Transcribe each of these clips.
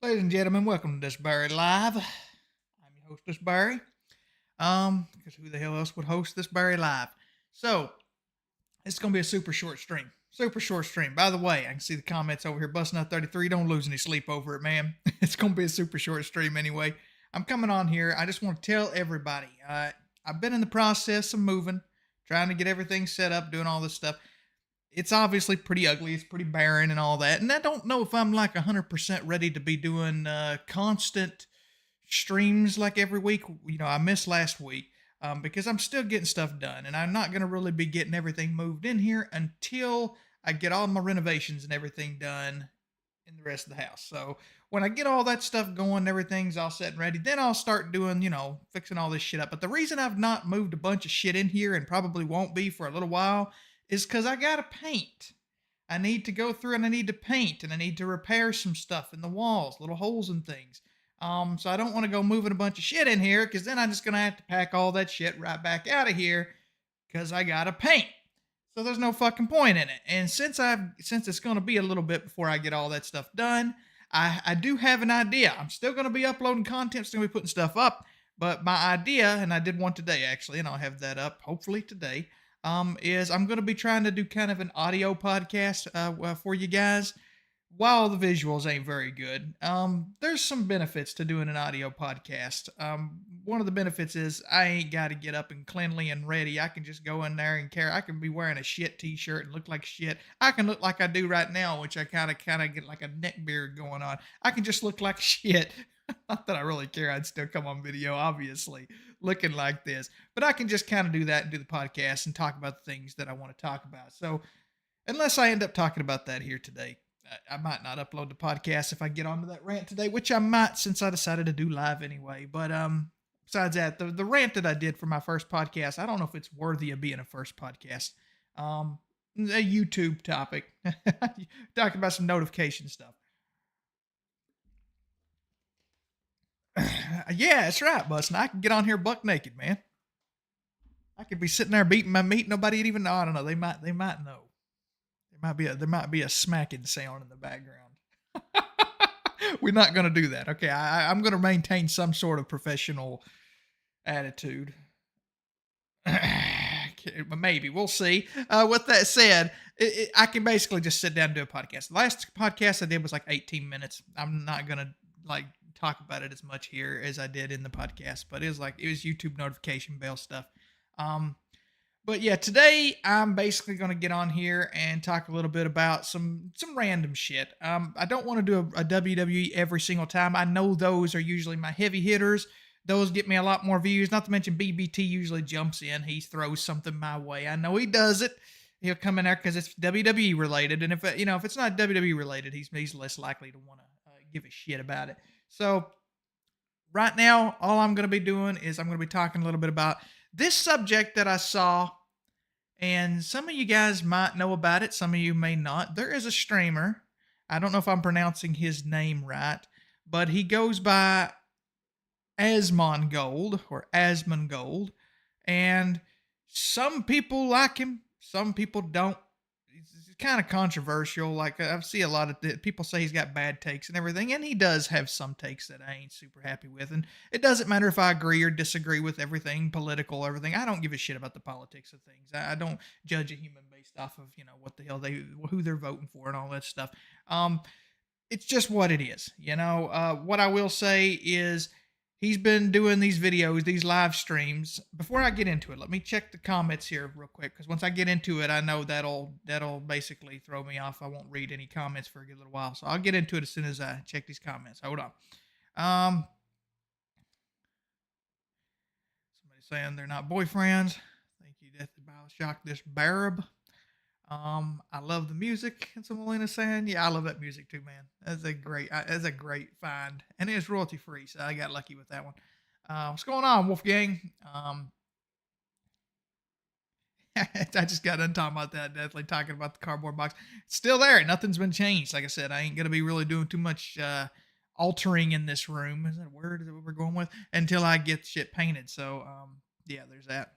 Ladies and gentlemen, welcome to This Barry Live. I'm your host, This Barry. Because who the hell else would host This Barry Live? So, it's going to be a super short stream. Super short stream. By the way, I can see the comments over here busting out 33. Don't lose any sleep over it, man. It's going to be a super short stream anyway. I'm coming on here. I just want to tell everybody I've been in the process of moving, trying to get everything set up, doing all this stuff. It's obviously pretty ugly. It's pretty barren and all that. And I don't know if I'm like 100% ready to be doing constant streams like every week. I missed last week because I'm still getting stuff done. And I'm not going to really be getting everything moved in here until I get all my renovations and everything done in the rest of the house. So when I get all that stuff going, everything's all set and ready, then I'll start doing, fixing all this shit up. But the reason I've not moved a bunch of shit in here and probably won't be for a little while is because I gotta paint. I need to go through and I need to paint and I need to repair some stuff in the walls, little holes and things. So I don't want to go moving a bunch of shit in here because then I'm just gonna have to pack all that shit right back out of here because I gotta paint. So there's no fucking point in it. And since it's gonna be a little bit before I get all that stuff done, I do have an idea. I'm still gonna be uploading content, still gonna be putting stuff up. But my idea, and I did one today actually, and I'll have that up hopefully today, is I'm going to be trying to do kind of an audio podcast for you guys. While the visuals ain't very good, there's some benefits to doing an audio podcast. One of the benefits is I ain't got to get up and cleanly and ready. I can just go in there and care. I can be wearing a shit t-shirt and look like shit. I can look like I do right now, which I kind of get like a neck beard going on. I can just look like shit. Not that I really care. I'd still come on video, obviously, looking like this. But I can just kind of do that and do the podcast and talk about the things that I want to talk about. So, unless I end up talking about that here today, I might not upload the podcast if I get onto that rant today, which I might since I decided to do live anyway. But besides that, the rant that I did for my first podcast, I don't know if it's worthy of being a first podcast. A YouTube topic, talking about some notification stuff. Yeah, that's right, Bustin. I can get on here buck naked, man. I could be sitting there beating my meat. Nobody'd even know. I don't know. They might know. There might be a smacking sound in the background. We're not going to do that. Okay, I'm going to maintain some sort of professional attitude. Maybe we'll see. With that said, I can basically just sit down and do a podcast. The last podcast I did was like 18 minutes. I'm not going to like talk about it as much here as I did in the podcast, but it was YouTube notification bell stuff. Um, but yeah, today I'm basically going to get on here and talk a little bit about some random shit. I don't want to do a WWE every single time. I know those are usually my heavy hitters. Those get me a lot more views. Not to mention BBT usually jumps in. He throws something my way. I know he does it. He'll come in there because it's WWE related, and if it's not WWE related, he's less likely to want to give a shit about it. So right now, all I'm going to be doing is I'm going to be talking a little bit about this subject that I saw, and some of you guys might know about it. Some of you may not. There is a streamer. I don't know if I'm pronouncing his name right, but he goes by Asmongold or Asmongold, and some people like him, some people don't. It's kind of controversial. Like I see a lot of people say he's got bad takes and everything, and he does have some takes that I ain't super happy with. And it doesn't matter if I agree or disagree with everything political, everything. I don't give a shit about the politics of things. I don't judge a human based off of what the hell who they're voting for and all that stuff. It's just what it is. What I will say is he's been doing these videos, these live streams. Before I get into it, let me check the comments here real quick, because once I get into it, I know that'll basically throw me off. I won't read any comments for a good little while, so I'll get into it as soon as I check these comments. Hold on. Somebody saying they're not boyfriends. Thank you, Death to Bioshock. This Barab. I love the music. And some Melina saying, yeah, I love that music too, man. That's a great find, and it's royalty free, so I got lucky with that one. What's going on, Wolfgang? I just got done talking about that. Definitely talking about the cardboard box. It's still there. Nothing's been changed. Like I said, I ain't gonna be really doing too much altering in this room. Is that a word? Is that what we're going with? Until I get shit painted. So, yeah, there's that.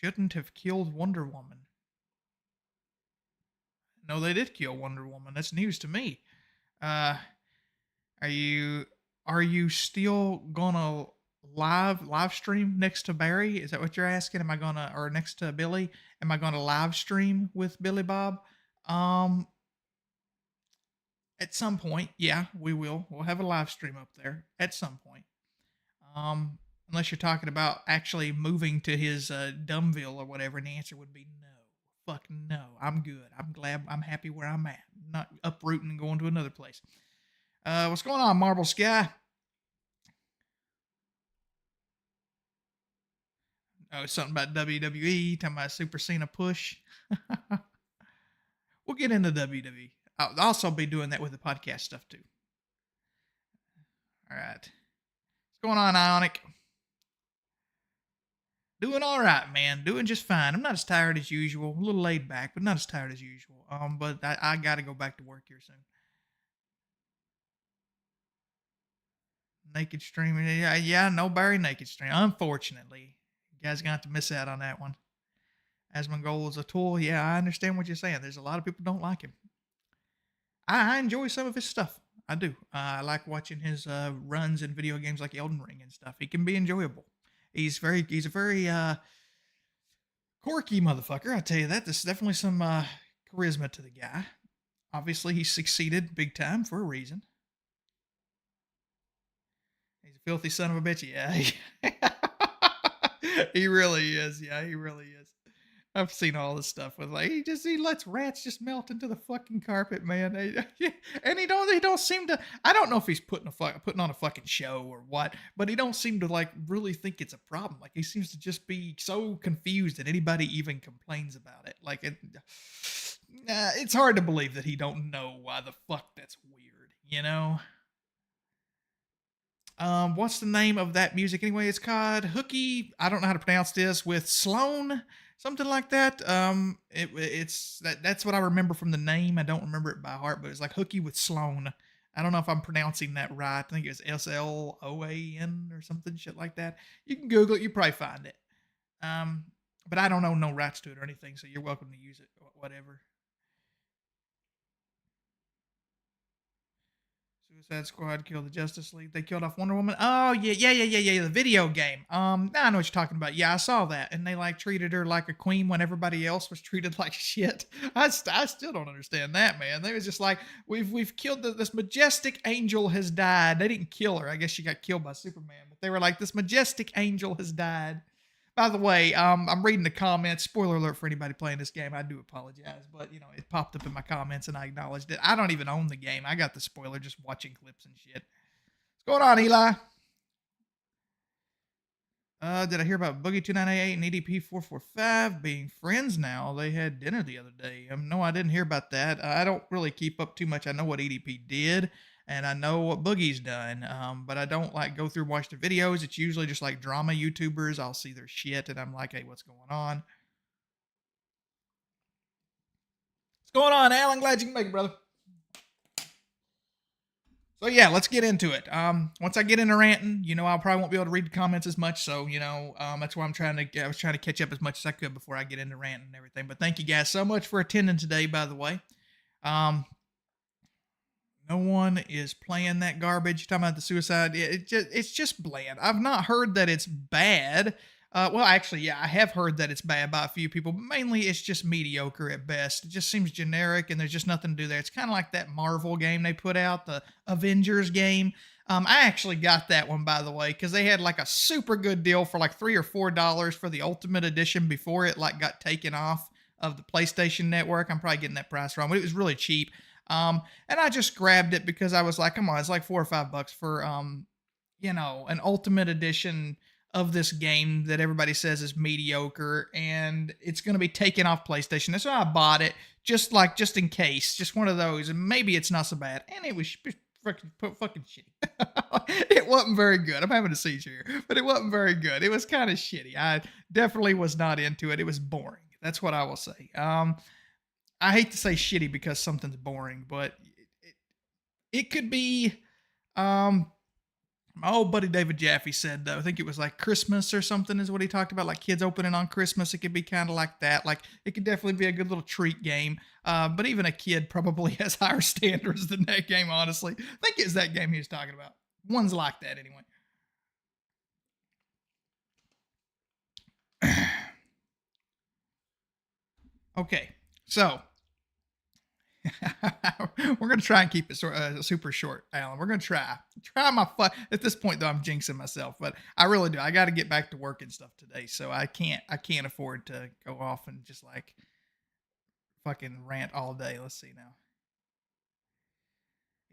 Shouldn't have killed Wonder Woman. No, they did kill Wonder Woman. That's news to me. Uh, Are you are you still gonna live stream next to Barry? Is that what you're asking? Am I gonna or next to Billy? Am I gonna live stream with Billy Bob? Um, at some point, yeah, we will. We'll have a live stream up there at some point. Um, unless you're talking about actually moving to his Dumbville or whatever, and the answer would be no. Fuck no. I'm good. I'm glad. I'm happy where I'm at. Not uprooting and going to another place. What's going on, Marble Sky? Oh, it's something about WWE, talking about Super Cena push. We'll get into WWE. I'll also be doing that with the podcast stuff too. All right. What's going on, Ionic? Doing all right, man. Doing just fine. I'm not as tired as usual. A little laid back, but not as tired as usual. But I got to go back to work here soon. Naked streaming. Yeah, no Barry naked stream. Unfortunately, you guys gonna have to miss out on that one. Asmongold is a tool. Yeah, I understand what you're saying. There's a lot of people don't like him. I enjoy some of his stuff. I do. I like watching his runs in video games like Elden Ring and stuff. He can be enjoyable. He's a very quirky motherfucker. I tell you that. There's definitely some charisma to the guy. Obviously, he succeeded big time for a reason. He's a filthy son of a bitch. Yeah, he really is. Yeah, he really is. I've seen all this stuff with like he lets rats just melt into the fucking carpet, man. And he don't seem to. I don't know if he's putting on a fucking show or what, but he don't seem to like really think it's a problem. Like he seems to just be so confused that anybody even complains about it. Like it's hard to believe that he don't know why the fuck that's weird. You know. What's the name of that music anyway? It's called Hooky. I don't know how to pronounce this with Sloan, something like that. That's what I remember from the name. I don't remember it by heart, but it's like Hooky with Sloan. I don't know if I'm pronouncing that right. I think it's Sloan or something shit like that. You can Google it. You probably find it. But I don't own no rights to it or anything, so you're welcome to use it. Whatever. Suicide Squad killed the Justice League. They killed off Wonder Woman. Oh yeah. The video game. Now I know what you're talking about. Yeah, I saw that, and they like treated her like a queen when everybody else was treated like shit. I still don't understand that, man. They was just like, we've killed this majestic angel has died. They didn't kill her. I guess she got killed by Superman, but they were like, this majestic angel has died. By the way, I'm reading the comments. Spoiler alert for anybody playing this game. I do apologize, but you know it popped up in my comments and I acknowledged it. I don't even own the game. I got the spoiler just watching clips and shit. What's going on, Eli? Did I hear about Boogie 2988 and EDP 445 being friends now? They had dinner the other day. No, I didn't hear about that. I don't really keep up too much. I know what EDP did, and I know what Boogie's done. But I don't like go through and watch the videos. It's usually just like drama YouTubers. I'll see their shit, and I'm like, hey, what's going on? What's going on, Alan? Glad you can make it, brother. So yeah, let's get into it. Once I get into ranting, you know, I probably won't be able to read the comments as much. So you know, that's why I was trying to catch up as much as I could before I get into ranting and everything. But thank you guys so much for attending today. By the way, um, no one is playing that garbage. You're talking about the suicide. It's just bland. I've not heard that it's bad. Well, actually, yeah, I have heard that it's bad by a few people, but mainly it's just mediocre at best. It just seems generic, and there's just nothing to do there. It's kind of like that Marvel game they put out, the Avengers game. I actually got that one, by the way, because they had like a super good deal for like $3 or $4 for the Ultimate Edition before it like got taken off of the PlayStation Network. I'm probably getting that price wrong, but it was really cheap. And I just grabbed it because I was like, come on, it's like $4 or $5 for you know, an Ultimate Edition of this game that everybody says is mediocre, and it's going to be taken off PlayStation. That's why I bought it, just in case, just one of those, and maybe it's not so bad. And it was fucking shitty. It wasn't very good. I'm having a seizure here, but it wasn't very good. It was kind of shitty. I definitely was not into it. It was boring. That's what I will say. I hate to say shitty because something's boring, but it could be My old buddy David Jaffe said, I think it was like Christmas or something is what he talked about, like kids opening on Christmas. It could be kind of like that. Like it could definitely be a good little treat game. But even a kid probably has higher standards than that game, honestly. I think it's that game he was talking about. One's like that anyway. Okay, so we're gonna try and keep it super short, Alan. We're gonna try my fun. At this point, though, I'm jinxing myself, but I really do. I got to get back to work and stuff today, so I can't afford to go off and just like fucking rant all day. Let's see now.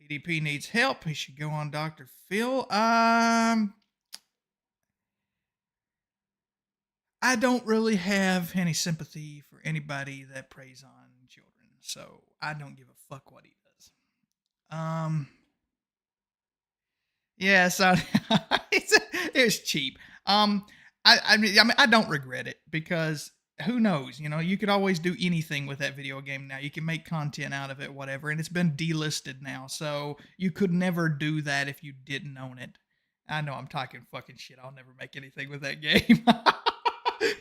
EDP needs help. He should go on Dr. Phil. I don't really have any sympathy for anybody that preys on children, so I don't give a fuck what he does. Yeah, so it's cheap. I mean, I don't regret it because who knows? You know, you could always do anything with that video game now. You can make content out of it, whatever, and it's been delisted now, so you could never do that if you didn't own it. I know I'm talking fucking shit. I'll never make anything with that game.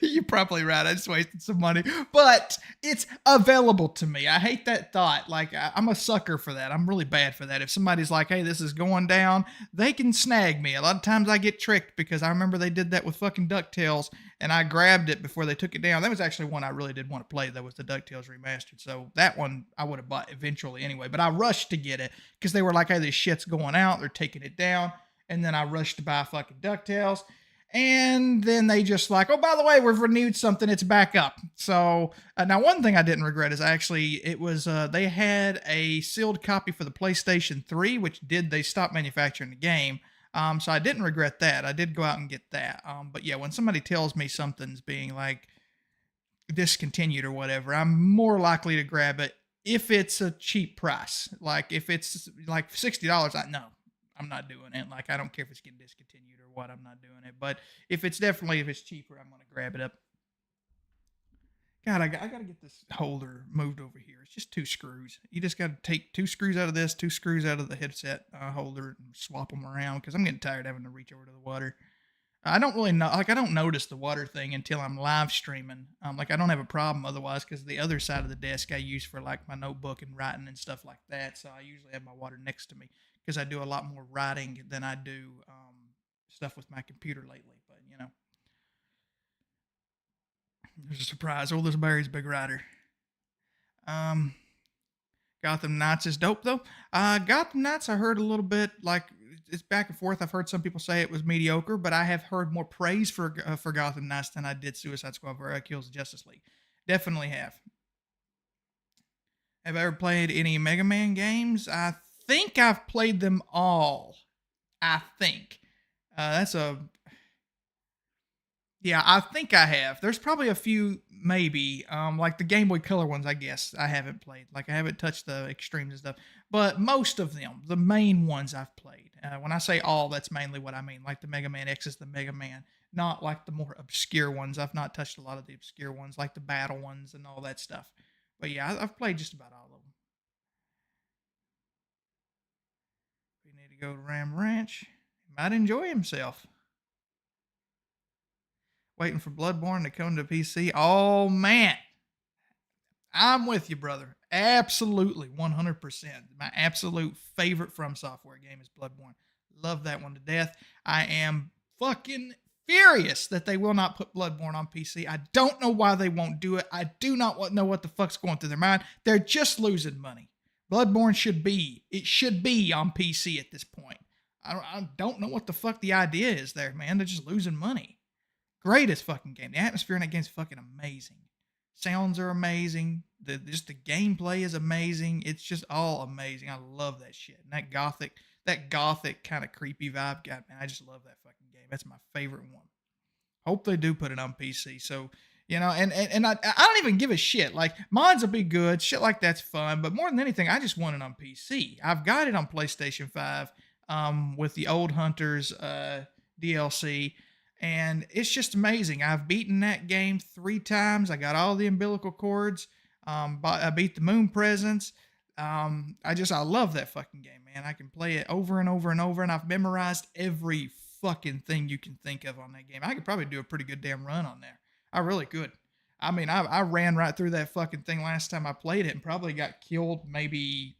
You're probably right. I just wasted some money, but it's available to me. I hate that thought. Like I'm a sucker for that. I'm really bad for that. If somebody's like, "Hey, this is going down," they can snag me. A lot of times I get tricked because I remember they did that with fucking DuckTales, and I grabbed it before they took it down. That was actually one I really did want to play. That was the DuckTales remastered. So that one I would have bought eventually anyway. But I rushed to get it because they were like, "Hey, this shit's going out. They're taking it down." And then I rushed to buy fucking DuckTales. And then they just like, oh, by the way, we've renewed something. It's back up. So now one thing I didn't regret is actually it was they had a sealed copy for the PlayStation 3, which they stopped manufacturing the game. So I didn't regret that. I did go out and get that. But yeah, when somebody tells me something's being like discontinued or whatever, I'm more likely to grab it if it's a cheap price. Like if it's like $60, I'm not doing it. Like, I don't care if it's getting discontinued or what, I'm not doing it. But if it's cheaper, I'm going to grab it up. God, I got to get this holder moved over here. It's just 2 screws. You just got to take 2 screws out of this, 2 screws out of the headset holder and swap them around because I'm getting tired of having to reach over to the water. I don't really know. Like, I don't notice the water thing until I'm live streaming. Like, I don't have a problem otherwise because the other side of the desk I use for like my notebook and writing and stuff like that. So I usually have my water next to me because I do a lot more writing than I do stuff with my computer lately. But you know, there's a surprise. Oh, this Barry's a big writer. Gotham Knights is dope though. Gotham Knights, I heard a little bit like it's back and forth. I've heard some people say it was mediocre, but I have heard more praise for Gotham Knights than I did Suicide Squad or Kills the Justice League. Definitely have. Have I ever played any Mega Man games? I think I've played them all. I think. Yeah, I think I have. There's probably a few, maybe, like the Game Boy Color ones. I guess I haven't played. Like I haven't touched the extremes and stuff. But most of them, the main ones, I've played. When I say all, that's mainly what I mean. Like the Mega Man X is the Mega Man, not like the more obscure ones. I've not touched a lot of the obscure ones, like the battle ones and all that stuff. But yeah, I've played just about all of them. We need to go to Ram Ranch. He might enjoy himself. Waiting for Bloodborne to come to PC. Oh man, I'm with you, brother. Absolutely, 100%. My absolute favorite From Software game is Bloodborne. Love that one to death. I am fucking furious that they will not put Bloodborne on PC. I don't know why they won't do it. I do not know what the fuck's going through their mind. They're just losing money. Bloodborne should be on PC at this point. I don't know what the fuck the idea is there, man. They're just losing money. Greatest fucking game. The atmosphere in that game is fucking amazing. Sounds are amazing. Just the gameplay is amazing. It's just all amazing. I love that shit. And that gothic kind of creepy vibe. God, man, I just love that fucking game. That's my favorite one. Hope they do put it on PC. So, you know, and I don't even give a shit. Like, mods will be good. Shit like that's fun. But more than anything, I just want it on PC. I've got it on PlayStation 5 with the Old Hunters DLC. And it's just amazing. I've beaten that game 3 times. I got all the umbilical cords. I beat the moon presence. I love that fucking game, man. I can play it over and over and over, and I've memorized every fucking thing you can think of on that game. I could probably do a pretty good damn run on there. I really could. I mean, I ran right through that fucking thing last time I played it and probably got killed maybe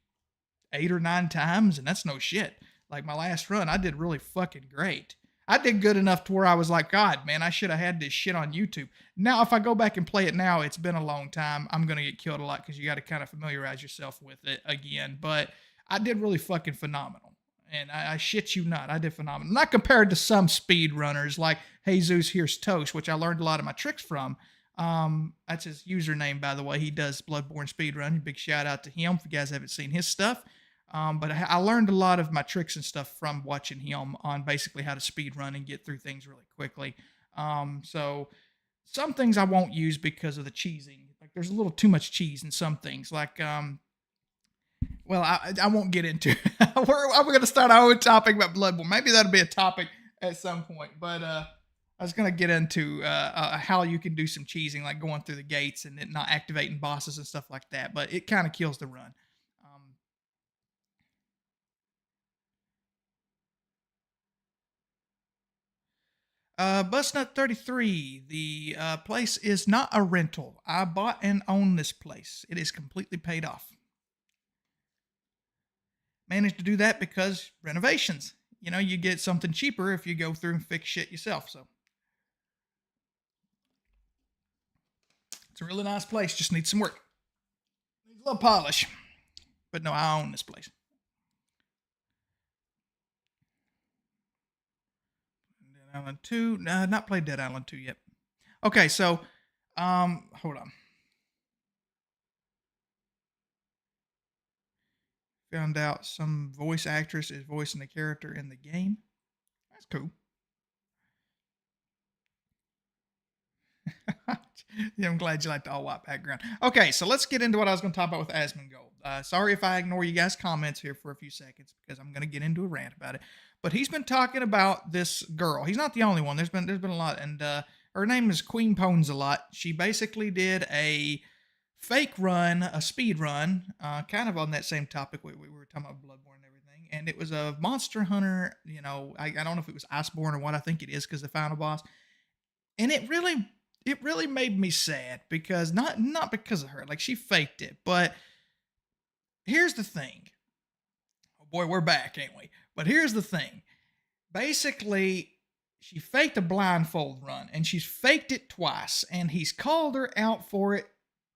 8 or 9 times, and that's no shit. Like my last run, I did really fucking great. I did good enough to where I was like, God, man, I should have had this shit on YouTube. Now, if I go back and play it now, it's been a long time. I'm going to get killed a lot because you got to kind of familiarize yourself with it again. But I did really fucking phenomenal. And I shit you not, I did phenomenal. Not compared to some speedrunners like Jesus Here's Toast, which I learned a lot of my tricks from. That's his username, by the way. He does Bloodborne Speedrun. Big shout out to him if you guys haven't seen his stuff. But I learned a lot of my tricks and stuff from watching him on basically how to speed run and get through things really quickly. So some things I won't use because of the cheesing. Like there's a little too much cheese in some things. Like, well, I won't get into it. We're going to start our own topic about Bloodborne. Maybe that'll be a topic at some point. But I was going to get into how you can do some cheesing, like going through the gates and it not activating bosses and stuff like that. But it kind of kills the run. Busnut 33. The place is not a rental. I bought and own this place. It is completely paid off. Managed to do that because renovations. You know, you get something cheaper if you go through and fix shit yourself. So it's a really nice place. Just needs some work. Needs a little polish. But no, I own this place. Dead Island 2. Not played Dead Island 2 yet. Okay, so hold on. Found out some voice actress is voicing the character in the game. That's cool. Yeah, I'm glad you like the all white background. Okay, so let's get into what I was going to talk about with Asmongold. Sorry if I ignore you guys' comments here for a few seconds because I'm going to get into a rant about it. But he's been talking about this girl. He's not the only one. There's been a lot, and her name is Queen Pones a lot. She basically did a fake run, a speed run, kind of on that same topic we were talking about Bloodborne and everything. And it was a Monster Hunter. You know, I don't know if it was Iceborne or what. I think it is because the final boss. And it really made me sad because not because of her. Like she faked it, but here's the thing. Oh boy, we're back, ain't we? But here's the thing. Basically, she faked a blindfold run, and she's faked it twice, and he's called her out for it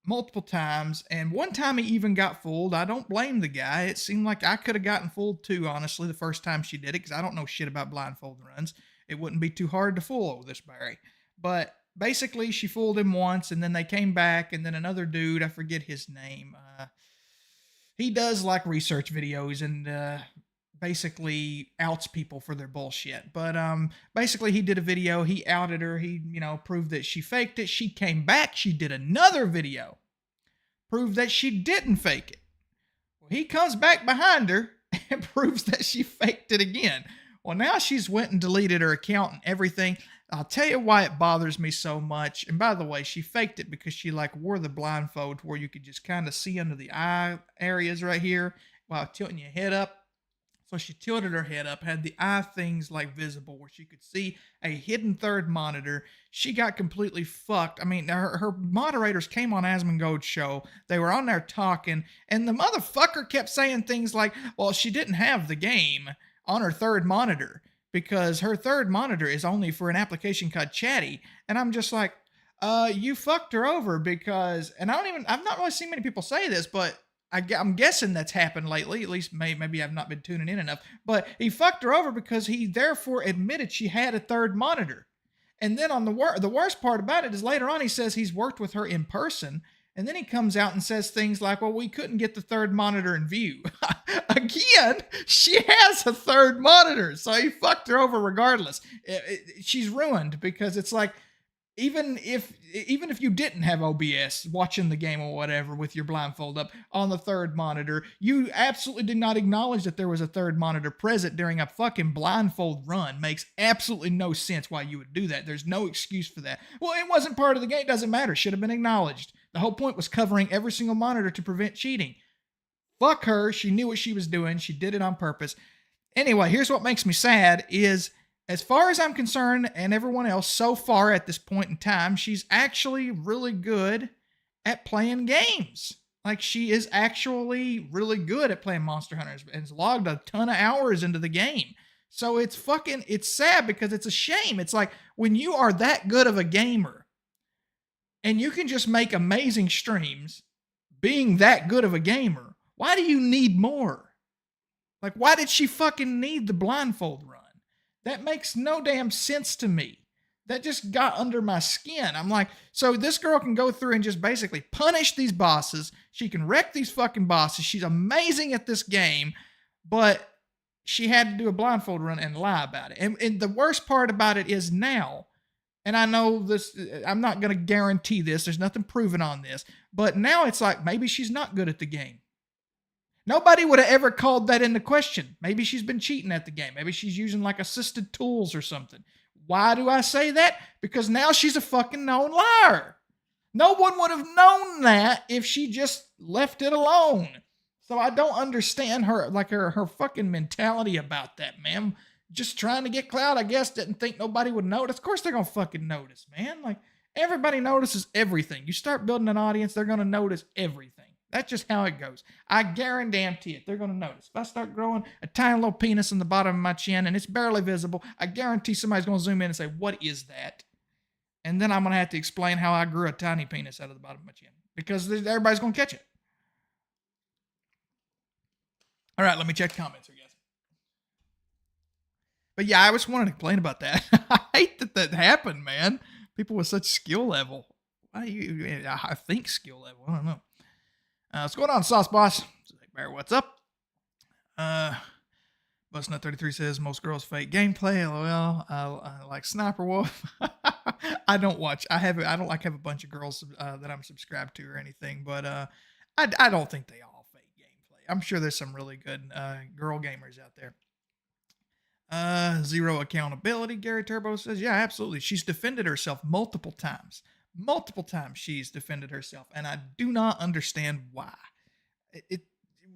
multiple times, and one time he even got fooled. I don't blame the guy. It seemed like I could have gotten fooled too, honestly, the first time she did it, because I don't know shit about blindfold runs. It wouldn't be too hard to fool old this Barry. But basically, she fooled him once, and then they came back, and then another dude, I forget his name, he does like research videos, and basically outs people for their bullshit. But basically he did a video, he outed her, he, proved that she faked it. She came back, she did another video, proved that she didn't fake it. Well, he comes back behind her and proves that she faked it again. Well, now she's went and deleted her account and everything. I'll tell you why it bothers me so much. And by the way, she faked it because she wore the blindfold where you could just kind of see under the eye areas right here while tilting your head up. So she tilted her head up, had the eye things visible where she could see a hidden third monitor. She got completely fucked. I mean, her moderators came on Asmongold's show. They were on there talking, and the motherfucker kept saying things like, well, she didn't have the game on her third monitor because her third monitor is only for an application called Chatty. And I'm just like, you fucked her over because, and I've not really seen many people say this, but I'm guessing that's happened lately. At least maybe I've not been tuning in enough. But he fucked her over because he therefore admitted she had a third monitor. And then on the worst part about it is later on he says he's worked with her in person. And then he comes out and says things like, well, we couldn't get the third monitor in view. Again, she has a third monitor. So he fucked her over regardless. She's ruined because it's like, even if you didn't have OBS watching the game or whatever with your blindfold up on the third monitor, you absolutely did not acknowledge that there was a third monitor present during a fucking blindfold run. Makes absolutely no sense why you would do that. There's no excuse for that. Well, it wasn't part of the game. Doesn't matter. Should have been acknowledged. The whole point was covering every single monitor to prevent cheating. fuck her. She knew what she was doing. She did it on purpose. Anyway, here's what makes me sad is, as far as I'm concerned and everyone else so far at this point in time, she's actually really good at playing games. Like, she is actually really good at playing Monster Hunters and has logged a ton of hours into the game. So it's sad because it's a shame. It's like, when you are that good of a gamer and you can just make amazing streams being that good of a gamer, why do you need more? Like, why did she fucking need the blindfold run? That makes no damn sense to me. That just got under my skin. I'm like, so this girl can go through and just basically punish these bosses. She can wreck these fucking bosses. She's amazing at this game, but she had to do a blindfold run and lie about it. And the worst part about it is now, and I know this, I'm not going to guarantee this. There's nothing proven on this, but now it's like, maybe she's not good at the game. Nobody would have ever called that into question. Maybe she's been cheating at the game. Maybe she's using like assisted tools or something. Why do I say that? Because now she's a fucking known liar. No one would have known that if she just left it alone. So I don't understand her, like her fucking mentality about that, man. Just trying to get clout, I guess. Didn't think nobody would notice. Of course they're going to fucking notice, man. Like, everybody notices everything. You start building an audience, they're going to notice everything. That's just how it goes. I guarantee it. They're going to notice. If I start growing a tiny little penis in the bottom of my chin and it's barely visible, I guarantee somebody's going to zoom in and say, what is that? And then I'm going to have to explain how I grew a tiny penis out of the bottom of my chin, because everybody's going to catch it. All right, let me check comments here, guys. But yeah, I just wanted to complain about that. I hate that happened, man. People with such skill level. Why do you, I think skill level. I don't know. What's going on, Sauce Boss? Bear, what's up? Busnut33 says, most girls fake gameplay. LOL. I like Sniper Wolf. I don't watch. I don't like have a bunch of girls that I'm subscribed to or anything, but I don't think they all fake gameplay. I'm sure there's some really good girl gamers out there. Zero accountability, Gary Turbo says, yeah, absolutely. She's defended herself multiple times. Multiple times she's defended herself, and I do not understand why.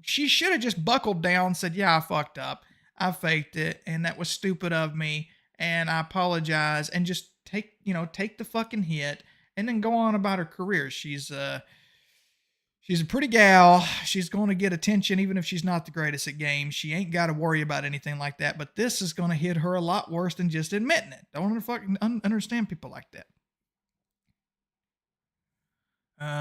She should have just buckled down, said, yeah, I fucked up. I faked it, and that was stupid of me, and I apologize, and just take the fucking hit, and then go on about her career. She's a pretty gal. She's going to get attention even if she's not the greatest at games. She ain't got to worry about anything like that, but this is going to hit her a lot worse than just admitting it. Don't fucking understand people like that.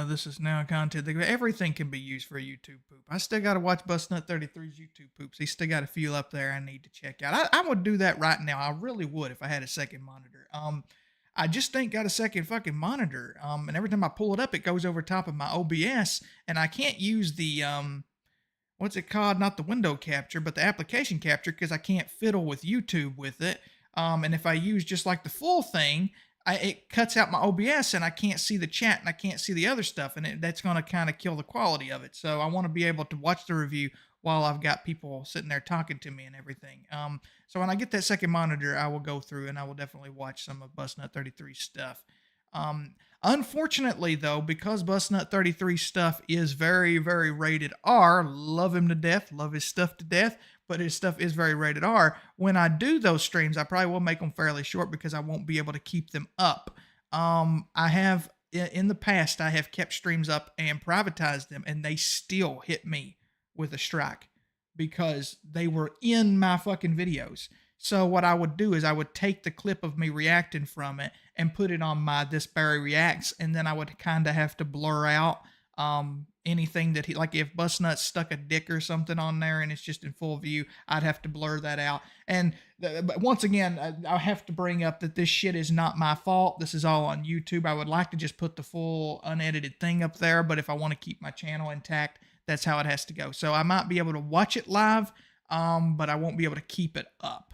This is now content. Everything can be used for a YouTube poop. I still got to watch Busnut33's YouTube poops. He's still got a few up there I need to check out. I would do that right now. I really would if I had a second monitor. I just ain't got a second fucking monitor. And every time I pull it up, it goes over top of my OBS, and I can't use the what's it called? Not the window capture, but the application capture, because I can't fiddle with YouTube with it. And if I use just like the full thing, it cuts out my OBS, and I can't see the chat, and I can't see the other stuff, and that's going to kind of kill the quality of it. So I want to be able to watch the review while I've got people sitting there talking to me and everything. So when I get that second monitor, I will go through and I will definitely watch some of Busnut33's stuff. Unfortunately, though, because Busnut33's stuff is very, very rated R, love him to death, love his stuff to death, but his stuff is very rated R. When I do those streams, I probably will make them fairly short because I won't be able to keep them up. I have, in the past, I have kept streams up and privatized them, and they still hit me with a strike because they were in my fucking videos. So what I would do is I would take the clip of me reacting from it and put it on my This Barry Reacts, and then I would kind of have to blur out anything that he, like if Busnut stuck a dick or something on there and it's just in full view, I'd have to blur that out. And but once again, I have to bring up that this shit is not my fault. This is all on YouTube. I would like to just put the full unedited thing up there, but if I want to keep my channel intact, that's how it has to go. So I might be able to watch it live, but I won't be able to keep it up.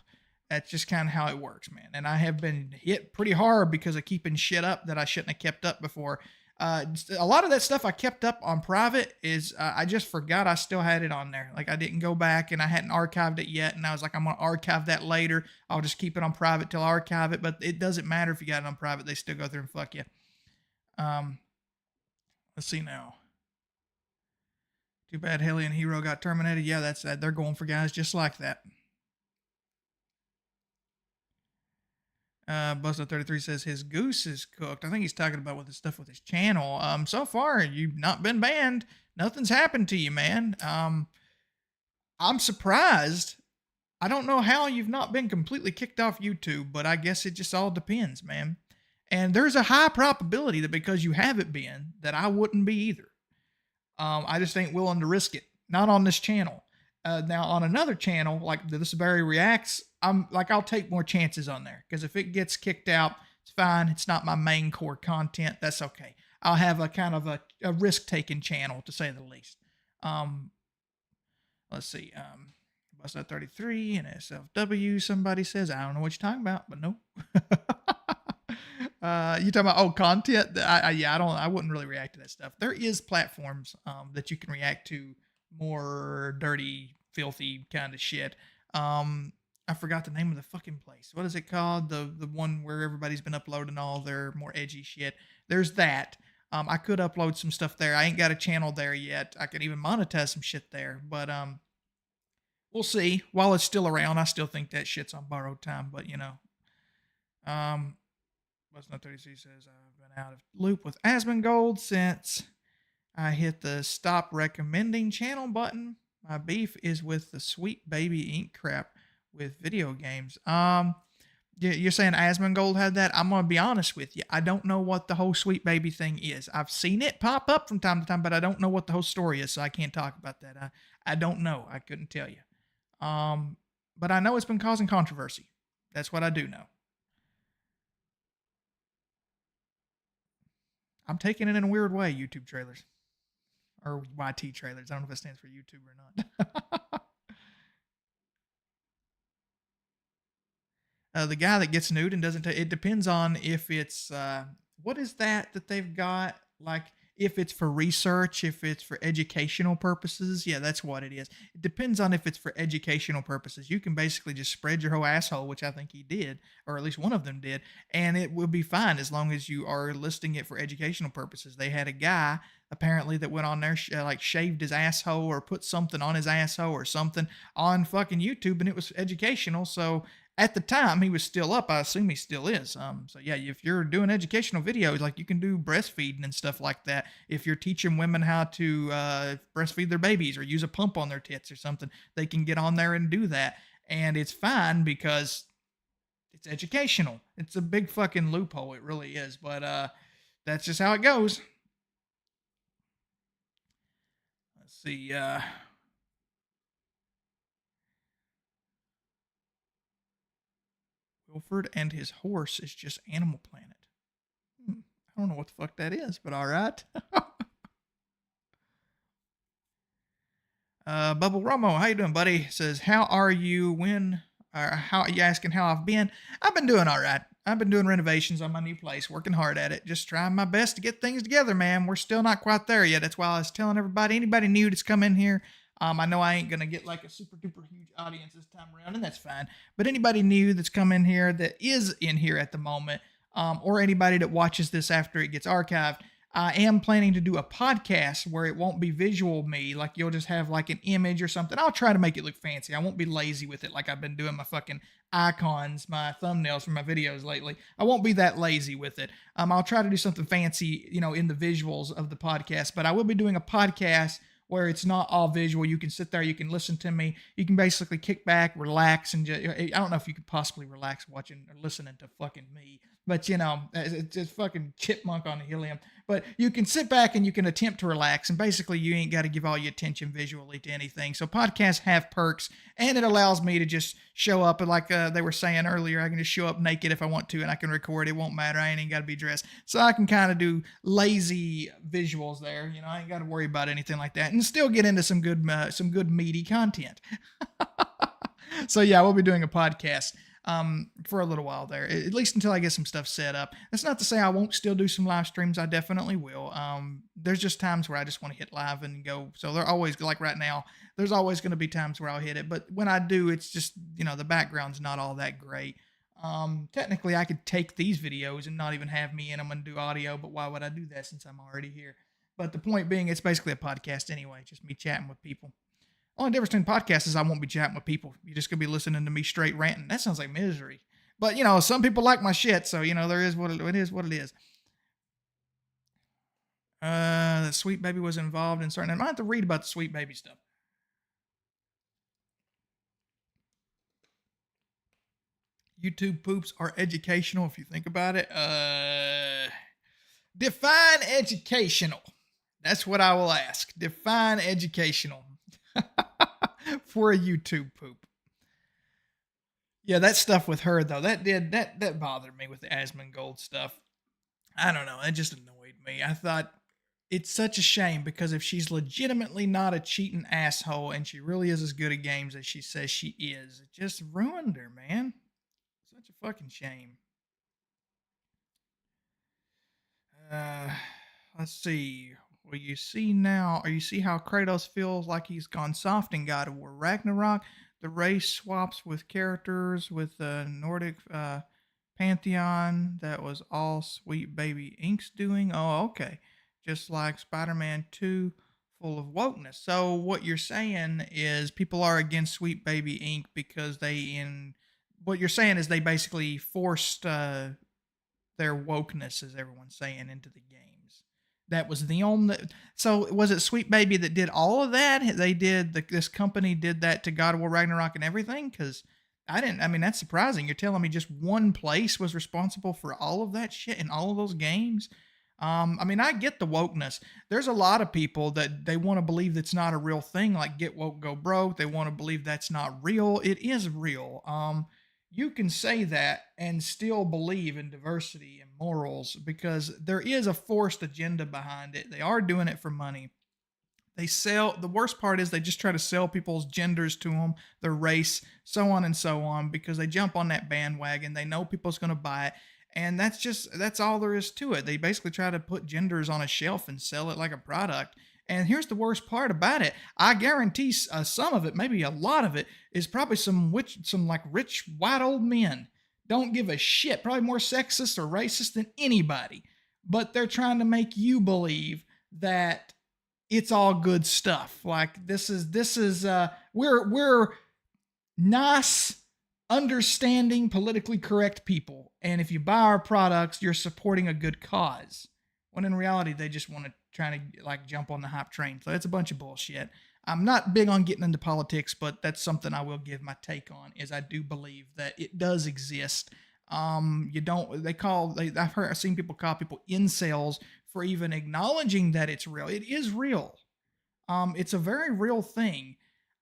That's just kind of how it works, man. And I have been hit pretty hard because of keeping shit up that I shouldn't have kept up before. A lot of that stuff I kept up on private is I just forgot I still had it on there. Like I didn't go back and I hadn't archived it yet. And I was like, I'm going to archive that later. I'll just keep it on private till I archive it. But it doesn't matter if you got it on private. They still go through and fuck you. Let's see now. Too bad Hellion Hero got terminated. Yeah, that's that. They're going for guys just like that. Buster33 says his goose is cooked. I think he's talking about with the stuff with his channel. So far you've not been banned. Nothing's happened to you, man. I'm surprised. I don't know how you've not been completely kicked off YouTube, but I guess it just all depends, man. And there's a high probability that because you haven't been, that I wouldn't be either. I just ain't willing to risk it. Not on this channel. Now on another channel, like This Barry Reacts, I'll take more chances on there. Because if it gets kicked out, it's fine. It's not my main core content. That's okay. I'll have a kind of a risk-taking channel, to say the least. Let's see. Bust 33 and SFW, somebody says. I don't know what you're talking about, but no. You talking about content? Yeah, I wouldn't really react to that stuff. There is platforms that you can react to more dirty, filthy kind of shit. I forgot the name of the fucking place. What is it called? The one where everybody's been uploading all their more edgy shit. There's that. I could upload some stuff there. I ain't got a channel there yet. I could even monetize some shit there, but we'll see. While it's still around, I still think that shit's on borrowed time, but you know. What's 36 says I've been out of loop with Asmongold since I hit the stop recommending channel button. My beef is with the Sweet Baby Ink crap with video games. You're saying Asmongold had that? I'm gonna be honest with you. I don't know what the whole Sweet Baby thing is. I've seen it pop up from time to time, but I don't know what the whole story is, so I can't talk about that. I don't know. I couldn't tell you. But I know it's been causing controversy. That's what I do know. I'm taking it in a weird way, YouTube trailers. Or YT trailers. I don't know if it stands for YouTube or not. The guy that gets nude and doesn't it depends on if it's what is that they've got, like if it's for research, if it's for educational purposes. Yeah, that's what it is. It depends on if it's for educational purposes. You can basically just spread your whole asshole, which I think he did, or at least one of them did, and it will be fine as long as you are listing it for educational purposes. They had a guy apparently that went on there like shaved his asshole or put something on his asshole or something on fucking YouTube, and it was educational. So at the time he was still up. I assume he still is. So yeah, if you're doing educational videos, like you can do breastfeeding and stuff like that. If you're teaching women how to breastfeed their babies or use a pump on their tits or something, they can get on there and do that. And it's fine because it's educational. It's a big fucking loophole. It really is. But that's just how it goes. Let's see. Wilford and his horse is just Animal Planet. I don't know what the fuck that is, but all right. Bubble Romo, how you doing, buddy? Says, how are you? How are you asking how I've been? I've been doing all right. I've been doing renovations on my new place, working hard at it, just trying my best to get things together, man. We're still not quite there yet. That's why I was telling everybody, anybody new that's come in here, I know I ain't going to get like a super duper huge audience this time around, and that's fine. But anybody new that's come in here that is in here at the moment, or anybody that watches this after it gets archived, I am planning to do a podcast where it won't be visual me. Like you'll just have like an image or something. I'll try to make it look fancy. I won't be lazy with it like I've been doing my fucking icons, my thumbnails for my videos lately. I won't be that lazy with it. I'll try to do something fancy, in the visuals of the podcast, but I will be doing a podcast where it's not all visual. You can sit there, you can listen to me, you can basically kick back, relax, and I don't know if you could possibly relax watching or listening to fucking me, but it's just fucking chipmunk on the helium. But you can sit back and you can attempt to relax, and basically you ain't got to give all your attention visually to anything. So podcasts have perks, and it allows me to just show up, and like they were saying earlier, I can just show up naked if I want to, and I can record. It won't matter. I ain't even got to be dressed. So I can kind of do lazy visuals there. I ain't got to worry about anything like that, and still get into some good meaty content. So yeah, we'll be doing a podcast for a little while there, at least until I get some stuff set up. That's not to say I won't still do some live streams. I definitely will. There's just times where I just want to hit live and go. So they're always, like right now, there's always going to be times where I'll hit it. But when I do, it's just, the background's not all that great. Technically, I could take these videos and not even have me in them and do audio, but why would I do that since I'm already here? But the point being, it's basically a podcast anyway, just me chatting with people. Only difference between podcasts is I won't be chatting with people. You're just gonna be listening to me straight ranting. That sounds like misery. But some people like my shit, so there is it is what it is. The Sweet Baby was involved in certain. I might have to read about the Sweet Baby stuff. YouTube poops are educational if you think about it. Define educational. That's what I will ask. Define educational for a YouTube poop. Yeah, that stuff with her though, that bothered me with the Asmongold stuff. I don't know, it just annoyed me. I thought it's such a shame because if she's legitimately not a cheating asshole and she really is as good at games as she says she is, it just ruined her, man. Such a fucking shame. Let's see. Well, you see now, or you see how Kratos feels like he's gone soft in God of War Ragnarok. The race swaps with characters with the Nordic pantheon. That was all Sweet Baby Ink's doing. Oh, okay. Just like Spider-Man 2, full of wokeness. So what you're saying is people are against Sweet Baby Ink because what you're saying is they basically forced their wokeness, as everyone's saying, into the games. That was the only. So was it Sweet Baby that did all of that? This company did that to God of War Ragnarok and everything? Because I didn't. I mean, that's surprising. You're telling me just one place was responsible for all of that shit in all of those games? I mean, I get the wokeness. There's a lot of people that they want to believe that's not a real thing, like get woke, go broke. They want to believe that's not real. It is real. You can say that and still believe in diversity and morals because there is a forced agenda behind it. They are doing it for money. The worst part is they just try to sell people's genders to them, their race, so on and so on, because they jump on that bandwagon. They know people's going to buy it. And that's all there is to it. They basically try to put genders on a shelf and sell it like a product. And here's the worst part about it. I guarantee some of it, maybe a lot of it, is probably some like rich white old men. Don't give a shit. Probably more sexist or racist than anybody. But they're trying to make you believe that it's all good stuff. Like we're nice, understanding, politically correct people. And if you buy our products, you're supporting a good cause. When in reality, they just want to try to like jump on the hype train. So it's a bunch of bullshit. I'm not big on getting into politics, but that's something I will give my take on. Is I do believe that it does exist. I've seen people call people incels for even acknowledging that it's real. It is real. It's a very real thing.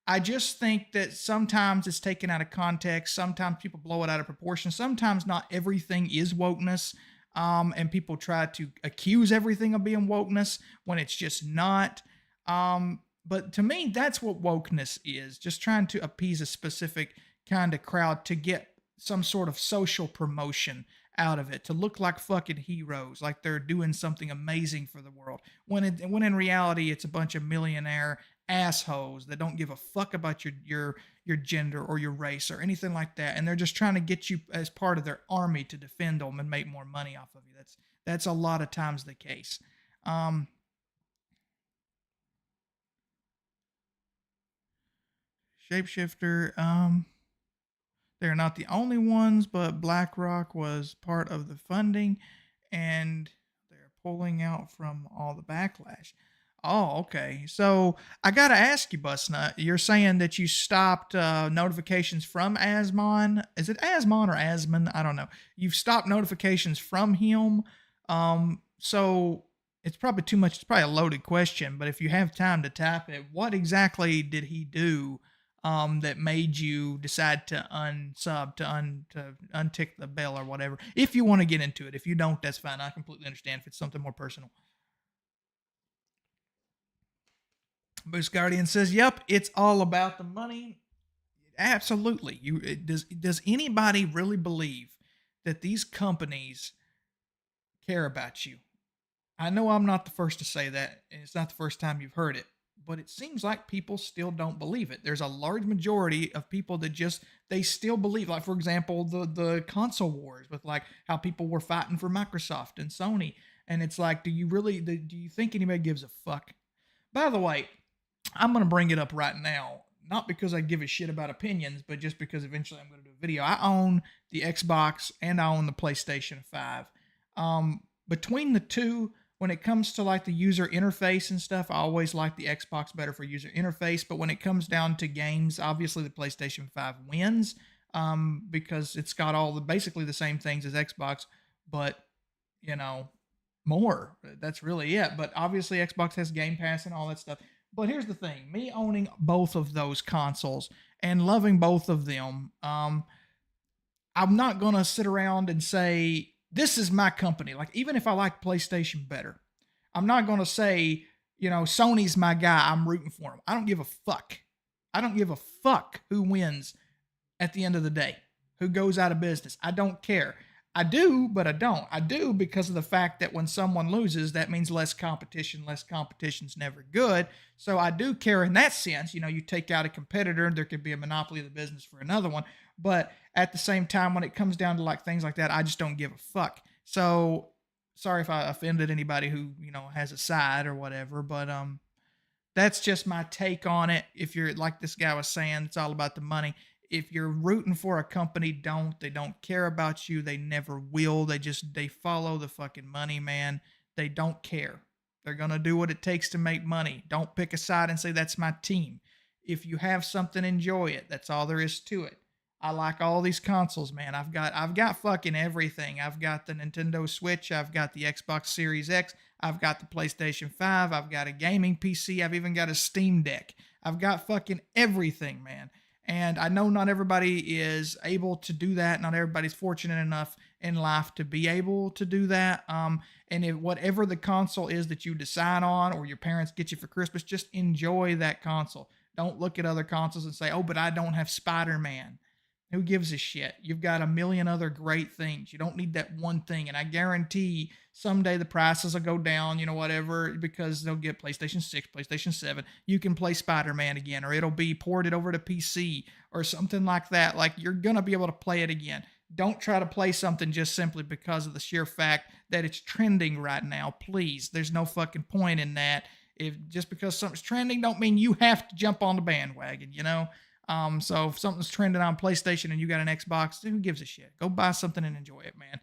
I just think that sometimes it's taken out of context. Sometimes people blow it out of proportion. Sometimes not everything is wokeness. And people try to accuse everything of being wokeness when it's just not. But to me, that's what wokeness is. Just trying to appease a specific kind of crowd to get some sort of social promotion out of it, to look like fucking heroes, like they're doing something amazing for the world. When in reality, it's a bunch of millionaire assholes that don't give a fuck about your gender or your race or anything like that, and they're just trying to get you as part of their army to defend them and make more money off of you. That's a lot of times the case. Shapeshifter, they're not the only ones, but BlackRock was part of the funding, and they're pulling out from all the backlash. Oh, okay. So I gotta ask you, Busnut. You're saying that you stopped notifications from Asmon. Is it Asmon or Asmon? I don't know. You've stopped notifications from him. So it's probably too much. It's probably a loaded question, but if you have time to tap it, what exactly did he do that made you decide to unsub, to untick the bell or whatever? If you want to get into it. If you don't, that's fine. I completely understand if it's something more personal. Boost Guardian says, "Yep, it's all about the money." Absolutely. Does anybody really believe that these companies care about you? I know I'm not the first to say that, and it's not the first time you've heard it, but it seems like people still don't believe it. There's a large majority of people that they still believe, like for example, the console wars with like how people were fighting for Microsoft and Sony And it's like, do you think anybody gives a fuck? By the way, I'm going to bring it up right now. Not because I give a shit about opinions, but just because eventually I'm going to do a video. I own the Xbox and I own the PlayStation 5. Between the two, when it comes to like the user interface and stuff, I always like the Xbox better for user interface. But when it comes down to games, obviously the PlayStation 5 wins, because it's got all the basically the same things as Xbox, but you know, more. That's really it. But obviously Xbox has Game Pass and all that stuff. But here's the thing: me owning both of those consoles and loving both of them, I'm not gonna sit around and say this is my company. Like even if I like PlayStation better, I'm not gonna say Sony's my guy. I'm rooting for him. I don't give a fuck. I don't give a fuck who wins at the end of the day, who goes out of business. I don't care. I do, but I don't. I do because of the fact that when someone loses, that means less competition. Less competition's never good. So I do care in that sense. You take out a competitor, there could be a monopoly of the business for another one. But at the same time, when it comes down to like things like that, I just don't give a fuck. So sorry if I offended anybody who, has a side or whatever, but that's just my take on it. If you're like this guy was saying, it's all about the money. If you're rooting for a company, they don't care about you. They never will. They follow the fucking money, man. They don't care. They're going to do what it takes to make money. Don't pick a side and say that's my team. If you have something, enjoy it. That's all there is to it. I like all these consoles, man. I've got fucking everything. I've got the Nintendo Switch. I've got the Xbox Series X. I've got the PlayStation 5. I've got a gaming PC. I've even got a Steam Deck. I've got fucking everything, man. And I know not everybody is able to do that. Not everybody's fortunate enough in life to be able to do that. And if whatever the console is that you decide on or your parents get you for Christmas, just enjoy that console. Don't look at other consoles and say, oh, but I don't have Spider-Man. Who gives a shit? You've got a million other great things. You don't need that one thing. And I guarantee someday the prices will go down, whatever, because they'll get PlayStation 6, PlayStation 7. You can play Spider-Man again, or it'll be ported over to PC or something like that. Like you're going to be able to play it again. Don't try to play something just simply because of the sheer fact that it's trending right now. Please, there's no fucking point in that. If just because something's trending don't mean you have to jump on the bandwagon, So if something's trending on PlayStation and you got an Xbox, who gives a shit? Go buy something and enjoy it, man.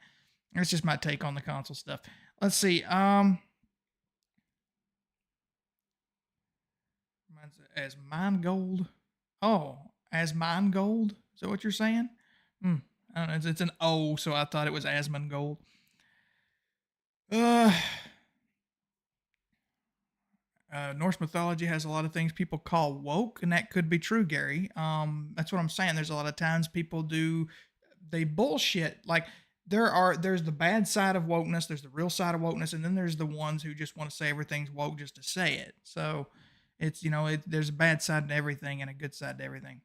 That's just my take on the console stuff. Let's see. Asmongold. Oh, Asmongold. Is that what you're saying? I don't know. It's an O, so I thought it was Asmongold. Norse mythology has a lot of things people call woke, and that could be true, Gary. That's what I'm saying. There's a lot of times people they bullshit. Like there's the bad side of wokeness, there's the real side of wokeness, and then there's the ones who just want to say everything's woke just to say it. So it's there's a bad side to everything and a good side to everything.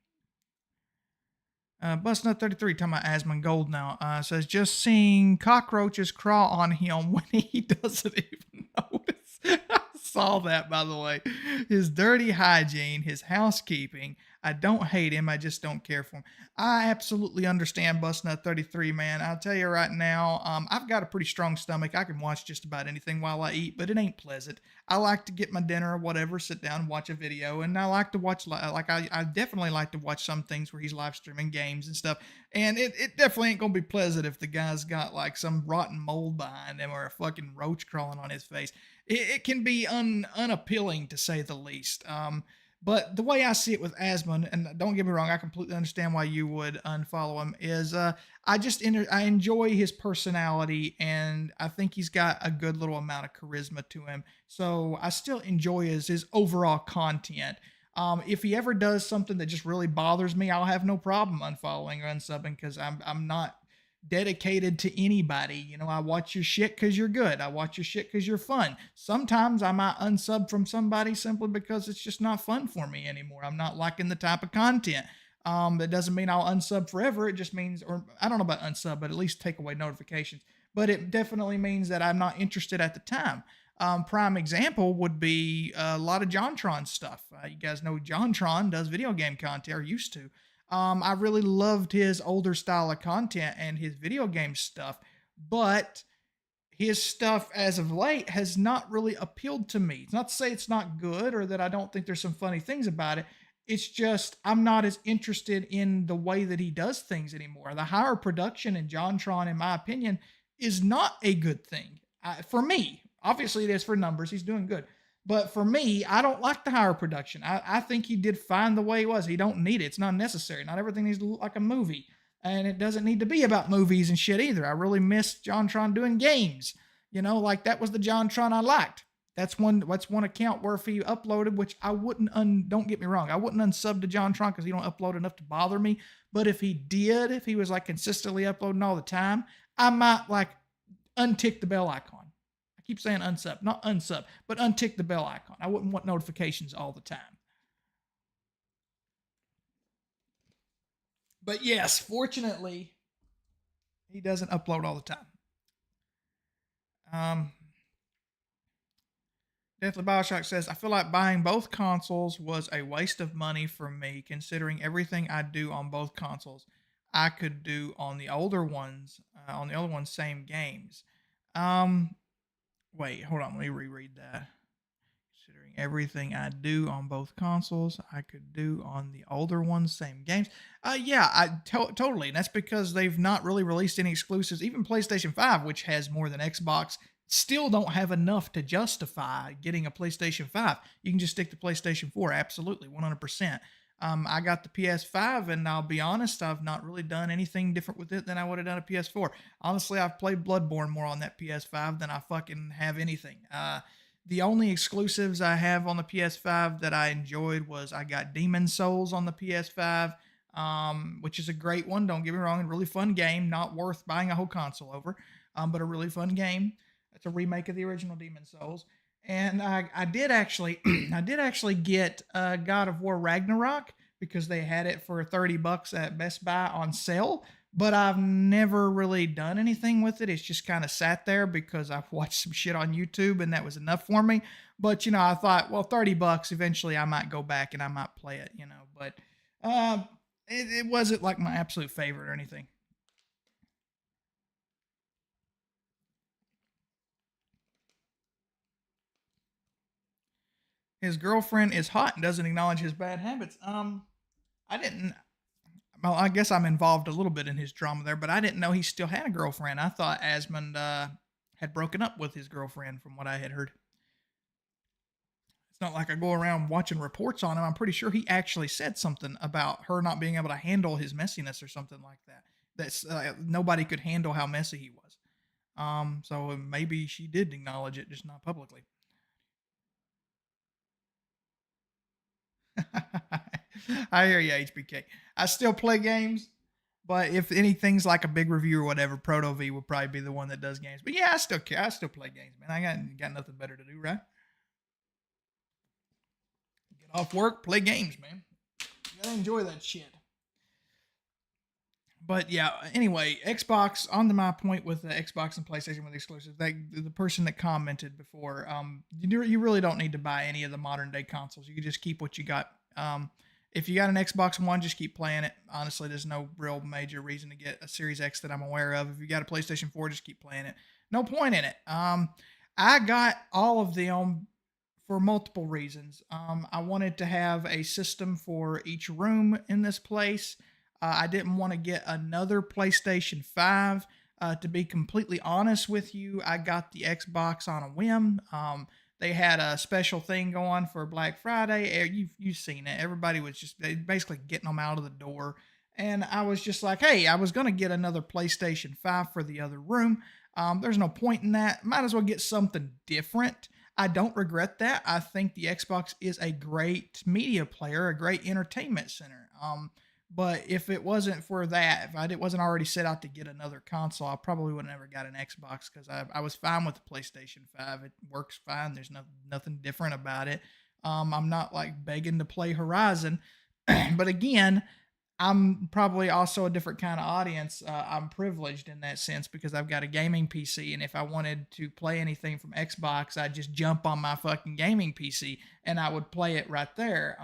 Busnut 33 talking about Asmongold now. Says just seeing cockroaches crawl on him when he doesn't even notice. I saw that, by the way. His dirty hygiene, his housekeeping. I don't hate him. I just don't care for him. I absolutely understand Busnut 33, man. I'll tell you right now, I've got a pretty strong stomach. I can watch just about anything while I eat, but it ain't pleasant. I like to get my dinner or whatever, sit down and watch a video, and I like to watch, I definitely like to watch some things where he's live streaming games and stuff, and it definitely ain't gonna be pleasant if the guy's got like some rotten mold behind him or a fucking roach crawling on his face. It can be unappealing to say the least. But the way I see it with Asmon, and don't get me wrong, I completely understand why you would unfollow him, is I enjoy his personality, and I think he's got a good little amount of charisma to him. So I still enjoy his overall content. If he ever does something that just really bothers me, I'll have no problem unfollowing or unsubbing because I'm not dedicated to anybody. I watch your shit because you're good. I watch your shit because you're fun. Sometimes I might unsub from somebody simply because it's just not fun for me anymore. I'm not liking the type of content. That doesn't mean I'll unsub forever. It just means, or I don't know about unsub, but at least take away notifications. But it definitely means that I'm not interested at the time. Prime example would be a lot of JonTron stuff. You guys know JonTron does video game content, or used to. I really loved his older style of content and his video game stuff, but his stuff as of late has not really appealed to me. It's not to say it's not good or that I don't think there's some funny things about it. It's just I'm not as interested in the way that he does things anymore. The higher production in JonTron, in my opinion, is not a good thing for me. Obviously, it is for numbers. He's doing good. But for me, I don't like the higher production. I think he did fine the way he was. He don't need it. It's not necessary. Not everything needs to look like a movie. And it doesn't need to be about movies and shit either. I really miss JonTron doing games. Like that was the JonTron I liked. That's one account where if he uploaded, which I wouldn't, don't get me wrong, I wouldn't unsub to JonTron because he don't upload enough to bother me. But if he did, if he was like consistently uploading all the time, I might like untick the bell icon. I keep saying unsub, not unsub, but untick the bell icon. I wouldn't want notifications all the time. But yes, fortunately, he doesn't upload all the time. Deathly Bioshock says, I feel like buying both consoles was a waste of money for me, considering everything I do on both consoles I could do on the older ones, same games. Wait, hold on, let me reread that. Considering everything I do on both consoles, I could do on the older ones, same games. Yeah, totally. And that's because they've not really released any exclusives. Even PlayStation 5, which has more than Xbox, still don't have enough to justify getting a PlayStation 5. You can just stick to PlayStation 4, absolutely, 100%. I got the PS5, and I'll be honest, I've not really done anything different with it than I would have done a PS4. Honestly, I've played Bloodborne more on that PS5 than I fucking have anything. The only exclusives I have on the PS5 that I enjoyed was I got Demon Souls on the PS5, which is a great one. Don't get me wrong, a really fun game, not worth buying a whole console over, but a really fun game. It's a remake of the original Demon Souls. And I did actually, get God of War Ragnarok because they had it for $30 at Best Buy on sale. But I've never really done anything with it. It's just kind of sat there because I've watched some shit on YouTube and that was enough for me. But I thought, well, $30. Eventually, I might go back and I might play it. But it wasn't like my absolute favorite or anything. His girlfriend is hot and doesn't acknowledge his bad habits. I didn't. Well, I guess I'm involved a little bit in his drama there, but I didn't know he still had a girlfriend. I thought Asmund had broken up with his girlfriend, from what I had heard. It's not like I go around watching reports on him. I'm pretty sure he actually said something about her not being able to handle his messiness or something like that. That's nobody could handle how messy he was. So maybe she did acknowledge it, just not publicly. I hear you, HBK. I still play games, but if anything's like a big review or whatever, Proto V will probably be the one that does games. But yeah, I still care. I still play games, man. I got nothing better to do, right? Get off work, play games, man. You gotta enjoy that shit. But yeah, anyway, Xbox. On to my point with the Xbox and PlayStation with exclusives. The person that commented before, you really don't need to buy any of the modern day consoles. You can just keep what you got. If you got an Xbox One, just keep playing it. Honestly, there's no real major reason to get a Series X that I'm aware of. If you got a PlayStation 4, just keep playing it. No point in it. I got all of them for multiple reasons. I wanted to have a system for each room in this place. I didn't want to get another PlayStation 5. To be completely honest with you, I got the Xbox on a whim. They had a special thing going for Black Friday. You've seen it. Everybody was just basically getting them out of the door. And I was just like, hey, I was going to get another PlayStation 5 for the other room. There's no point in that. Might as well get something different. I don't regret that. I think the Xbox is a great media player, a great entertainment center. But if it wasn't for that, if I wasn't already set out to get another console, I probably would have never got an Xbox because I was fine with the PlayStation 5. It works fine. There's nothing different about it. I'm not like begging to play Horizon. But again, I'm probably also a different kind of audience. I'm privileged in that sense because I've got a gaming PC. And if I wanted to play anything from Xbox, I'd just jump on my fucking gaming PC and I would play it right there.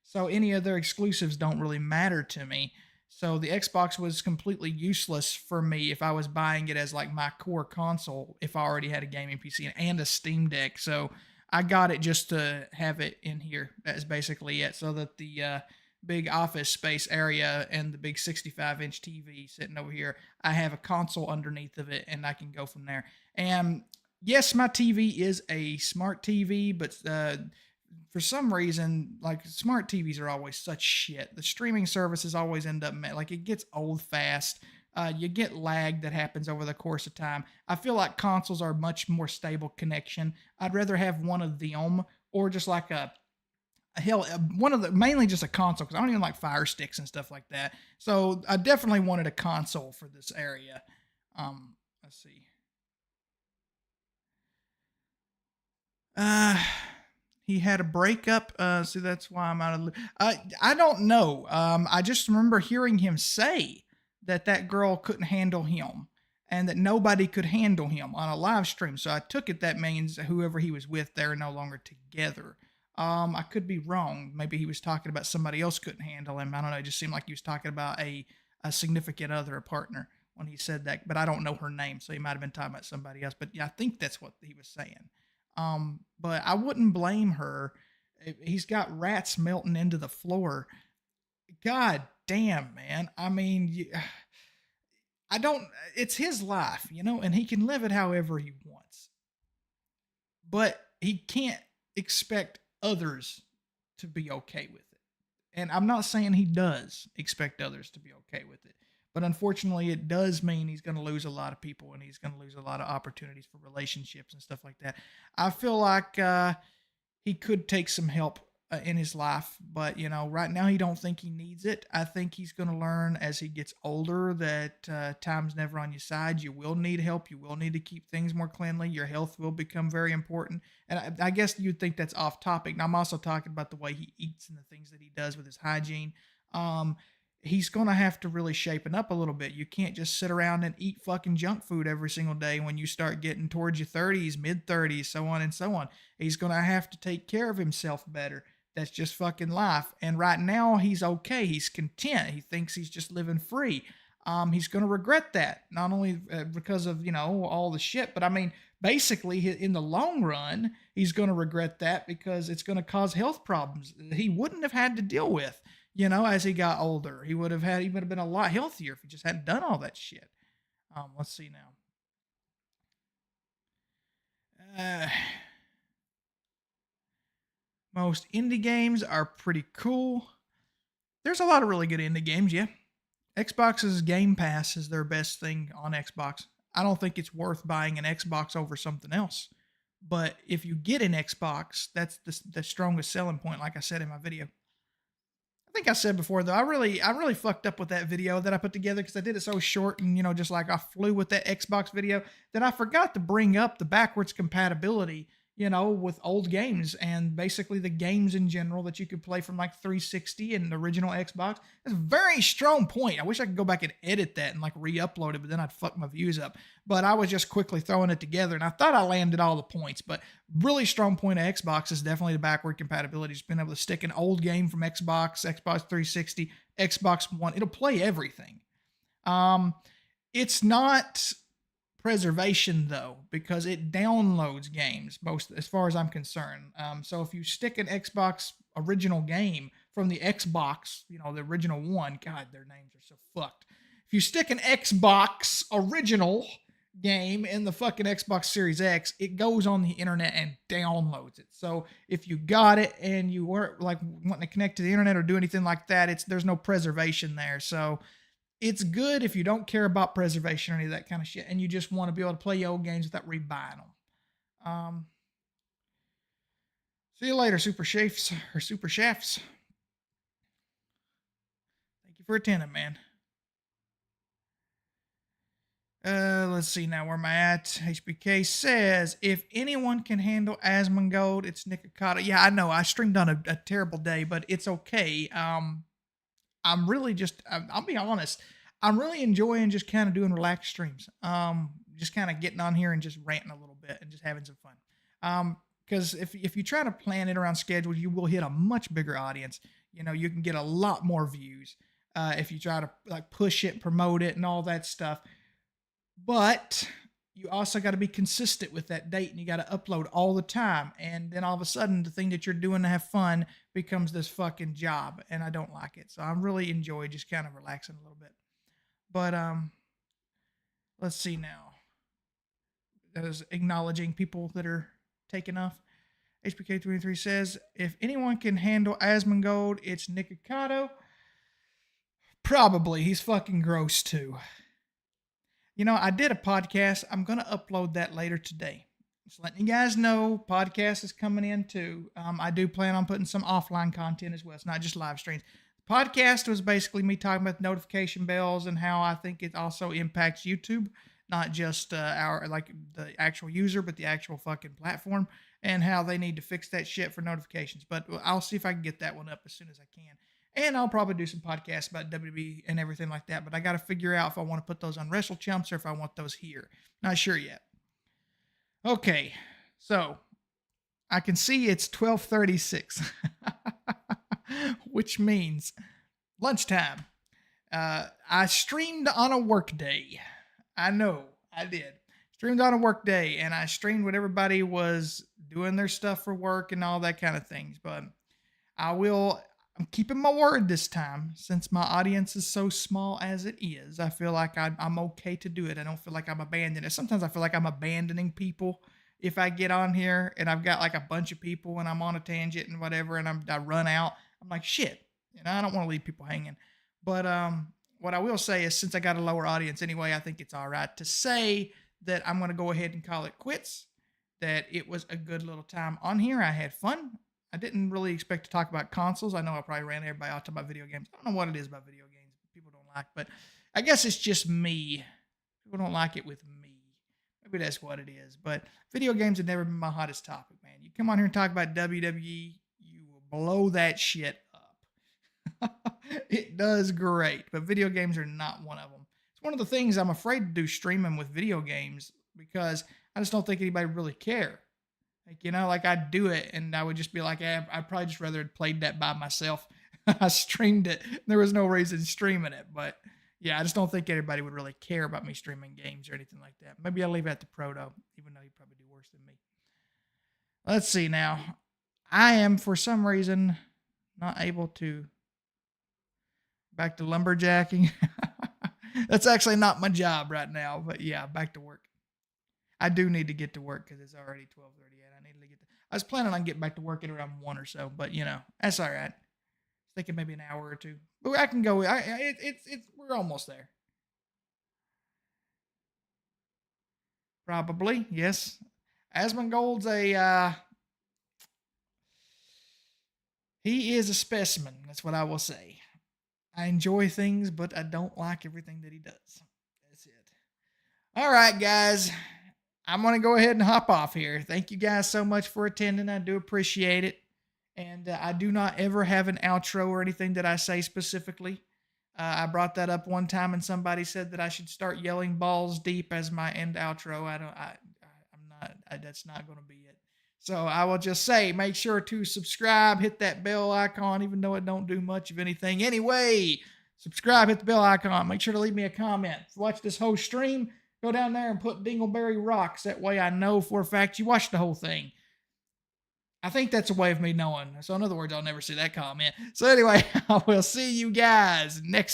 So any of their exclusives don't really matter to me. So the Xbox was completely useless for me if I was buying it as like my core console if I already had a gaming PC and a Steam Deck. So I got it just to have it in here. That's basically it. So that the big office space area and the big 65-inch TV sitting over here, I have a console underneath of it and I can go from there. And yes, my TV is a smart TV, but for some reason, like smart TVs are always such shit. The streaming services always end up like it gets old fast. You get lag that happens over the course of time. I feel like consoles are much more stable connection. I'd rather have one of them or just like a hell one of the mainly just a console because I don't even like Fire Sticks and stuff like that. So I definitely wanted a console for this area. Let's see. Uh, he had a breakup. So that's why I'm out of. I don't know. I just remember hearing him say that that girl couldn't handle him, and that nobody could handle him on a live stream. So I took it that means whoever he was with, they're no longer together. I could be wrong. Maybe he was talking about somebody else couldn't handle him. I don't know. It just seemed like he was talking about a significant other, a partner, when he said that. But I don't know her name, so he might have been talking about somebody else. But yeah, I think that's what he was saying. But I wouldn't blame her. He's got rats melting into the floor. God damn, man. I mean, I don't, it's his life, and he can live it however he wants. But he can't expect others to be okay with it. And I'm not saying he does expect others to be okay with it. But unfortunately, it does mean he's going to lose a lot of people and he's going to lose a lot of opportunities for relationships and stuff like that. I feel like he could take some help in his life, but right now he don't think he needs it. I think he's going to learn as he gets older that time's never on your side. You will need help. You will need to keep things more cleanly. Your health will become very important. And I guess you'd think that's off topic. And I'm also talking about the way he eats and the things that he does with his hygiene. He's going to have to really shapen up a little bit. You can't just sit around and eat fucking junk food every single day when you start getting towards your 30s, mid 30s, so on and so on. He's going to have to take care of himself better. That's just fucking life. And right now, he's okay. He's content. He thinks he's just living free. He's going to regret that, not only because of, all the shit, but I mean, basically, in the long run, he's going to regret that because it's going to cause health problems he wouldn't have had to deal with. As he got older, he would have been a lot healthier if he just hadn't done all that shit. Let's see now. Most indie games are pretty cool. There's a lot of really good indie games, yeah. Xbox's Game Pass is their best thing on Xbox. I don't think it's worth buying an Xbox over something else. But if you get an Xbox, that's the strongest selling point, like I said in my video. I think I said before though, I really fucked up with that video that I put together because I did it so short and just like I flew with that Xbox video that I forgot to bring up the backwards compatibility, with old games and basically the games in general that you could play from like 360 and the original Xbox. That's a very strong point. I wish I could go back and edit that and like re-upload it, but then I'd fuck my views up. But I was just quickly throwing it together and I thought I landed all the points, but really strong point of Xbox is definitely the backward compatibility. Just being able to stick an old game from Xbox 360, Xbox One. It'll play everything. It's not preservation though, because it downloads games most as far as I'm concerned. So if you stick an Xbox original game from the Xbox, the original one, God, their names are so fucked. If you stick an Xbox original game in the fucking Xbox Series X, it goes on the internet and downloads it. So if you got it and you weren't like wanting to connect to the internet or do anything like that, there's no preservation there. So it's good if you don't care about preservation or any of that kind of shit and you just want to be able to play your old games without rebuying them. See you later, Super Chefs or Super Chefs. Thank you for attending, man. Let's see now where am I at. HBK says, if anyone can handle Asmongold, it's Nikocado. Yeah, I know. I streamed on a terrible day, but it's okay. I'm really I'll be honest, I'm really enjoying just kind of doing relaxed streams. Just kind of getting on here and just ranting a little bit and just having some fun. Because if you try to plan it around schedules, you will hit a much bigger audience. You can get a lot more views. if you try to like push it, promote it, and all that stuff. But you also got to be consistent with that date, and you got to upload all the time. And then all of a sudden, the thing that you're doing to have fun becomes this fucking job, and I don't like it. So I really enjoy just kind of relaxing a little bit. But let's see now. That is acknowledging people that are taking off. HPK23 says, if anyone can handle Asmongold, it's Nikocado. Probably. He's fucking gross too. You know, I did a podcast. I'm going to upload that later today. Just letting you guys know, podcast is coming in too. I do plan on putting some offline content as well. It's not just live streams. The podcast was basically me talking about notification bells and how I think it also impacts YouTube, not just our like the actual user, but the actual fucking platform, and how they need to fix that shit for notifications. But I'll see if I can get that one up as soon as I can. And I'll probably do some podcasts about WWE and everything like that. But I got to figure out if I want to put those on Wrestle Chumps or if I want those here. Not sure yet. Okay, so I can see it's 12:36, which means lunchtime. I streamed on a work day. I know, I did. Streamed on a work day, and I streamed when everybody was doing their stuff for work and all that kind of things. But I'm keeping my word this time. Since my audience is so small as it is, I feel like I'm okay to do it. I don't feel like I'm abandoning it. Sometimes I feel like I'm abandoning people if I get on here and I've got like a bunch of people and I'm on a tangent and whatever, and I run out. I'm like, shit, I don't want to leave people hanging. But what I will say is, since I got a lower audience anyway, I think it's all right to say that I'm going to go ahead and call it quits, that it was a good little time on here. I had fun. I didn't really expect to talk about consoles. I know I probably ran everybody out talking about video games. I don't know what it is about video games people don't like, but I guess it's just me. People don't like it with me. Maybe that's what it is. But video games have never been my hottest topic, man. You come on here and talk about WWE, you will blow that shit up. It does great, but video games are not one of them. It's one of the things I'm afraid to do streaming with video games because I just don't think anybody really care. Like I'd do it and I would just be like, I'd probably just rather have played that by myself. I streamed it. There was no reason streaming it, but yeah, I just don't think anybody would really care about me streaming games or anything like that. Maybe I'll leave it at the Proto, even though he'd probably do worse than me. Let's see now. I am, for some reason, not able to back to lumberjacking. That's actually not my job right now, but yeah, back to work. I do need to get to work because it's already 12:38. I was planning on getting back to work at around 1 or so, but that's all right. Thinking maybe an hour or two, but I can go. We're almost there. Probably, yes. Asmongold's he is a specimen. That's what I will say. I enjoy things, but I don't like everything that he does. That's it. All right, guys. I'm going to go ahead and hop off here. Thank you guys so much for attending. I do appreciate it. And I do not ever have an outro or anything that I say specifically. I brought that up one time and somebody said that I should start yelling balls deep as my end outro. That's not going to be it. So I will just say, make sure to subscribe, hit that bell icon, even though it don't do much of anything. Anyway, subscribe, hit the bell icon. Make sure to leave me a comment. If you watch this whole stream, go down there and put Dingleberry Rocks. That way I know for a fact you watched the whole thing. I think that's a way of me knowing. So in other words, I'll never see that comment. So anyway, I will see you guys next